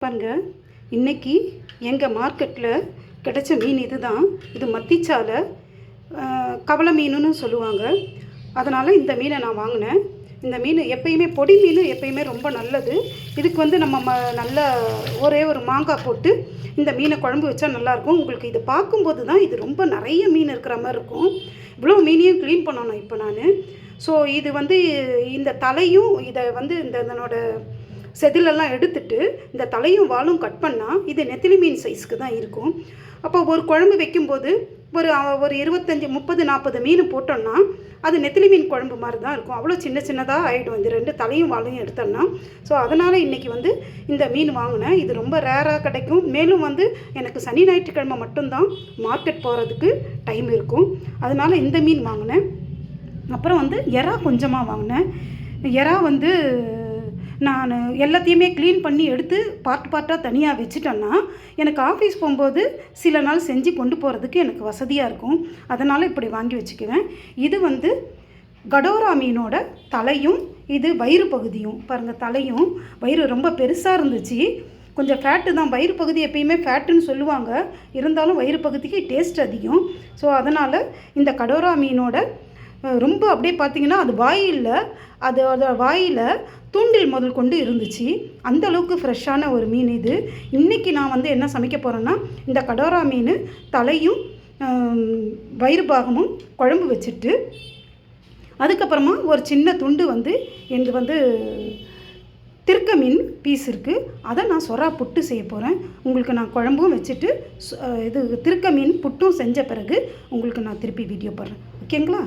பாருங்க, இன்னைக்கு எங்கள் மார்க்கெட்டில் கிடைச்ச மீன் இதுதான். இது மத்திச்சாலை கவலை மீனுன்னு சொல்லுவாங்க. அதனால் இந்த மீனை நான் வாங்கினேன். இந்த மீன் எப்பயுமே பொடி மீன் எப்பயுமே ரொம்ப நல்லது. இதுக்கு நம்ம நல்ல ஒரே ஒரு மாங்காய் போட்டு இந்த மீனை குழம்பு வச்சா நல்லாயிருக்கும். உங்களுக்கு இது பார்க்கும்போது தான் இது ரொம்ப நிறைய மீன் இருக்கிற மாதிரி இருக்கும். இவ்வளோ மீனையும் க்ளீன் பண்ணணும் இப்போ நான். ஸோ இது இந்த தலையும் இதை இதனோட செதிலெல்லாம் எடுத்துட்டு இந்த தலையும் வாலும் கட் பண்ணால் இது நெத்திலி மீன் சைஸ்க்கு தான் இருக்கும். அப்போ ஒரு குழம்பு வைக்கும்போது ஒரு 25-30-40 மீன் போட்டோம்னா அது நெத்திலி மீன் குழம்பு மாதிரி தான் இருக்கும். அவ்வளோ சின்ன சின்னதாக ஆகிடும் இந்த ரெண்டு தலையும் வாலையும் எடுத்தோம்னா. ஸோ அதனால் இன்றைக்கி இந்த மீன் வாங்கினேன். இது ரொம்ப ரேராக கிடைக்கும். மேலும் எனக்கு சனி ஞாயிற்றுக்கிழமை மட்டும்தான் மார்க்கெட் போகிறதுக்கு டைம் இருக்கும். அதனால் இந்த மீன் வாங்கினேன். அப்புறம் எறா கொஞ்சமாக வாங்கினேன். எறா நான் எல்லாத்தையுமே க்ளீன் பண்ணி எடுத்து பார்ட்டாக தனியாக வச்சுட்டேன்னா எனக்கு ஆஃபீஸ் போகும்போது சில நாள் செஞ்சு கொண்டு போகிறதுக்கு எனக்கு வசதியாக இருக்கும். அதனால் இப்படி வாங்கி வச்சுக்குவேன். இது கடோரா மீனோட தலையும் இது வயிறு பகுதியும் பாருங்கள். தலையும் வயிறு ரொம்ப பெருசாக இருந்துச்சு. கொஞ்சம் ஃபேட்டு தான். வயிறு பகுதி எப்பயுமே ஃபேட்டுன்னு சொல்லுவாங்க. இருந்தாலும் வயிறு பகுதிக்கு டேஸ்ட் அதிகம். ஸோ அதனால் இந்த கடோரா மீனோட ரொம்ப அப்படியே பார்த்திங்கன்னா அது வாயில் அதோட வாயில் தூண்டில் முதல் கொண்டு இருந்துச்சு. அந்தளவுக்கு ஃப்ரெஷ்ஷான ஒரு மீன் இது. இன்றைக்கி நான் என்ன சமைக்க போகிறேன்னா இந்த கடோரா மீன் தலையும் வயிறு பாகமும் குழம்பு வச்சுட்டு அதுக்கப்புறமா ஒரு சின்ன துண்டு என்று திருக்க மீன் பீஸ் இருக்குது. அதை நான் சொரா புட்டு செய்ய போகிறேன். உங்களுக்கு நான் குழம்பும் வச்சுட்டு இது திருக்க மீன் புட்டும் செஞ்ச பிறகு உங்களுக்கு நான் திருப்பி வீடியோ போடுறேன். ஓகேங்களா?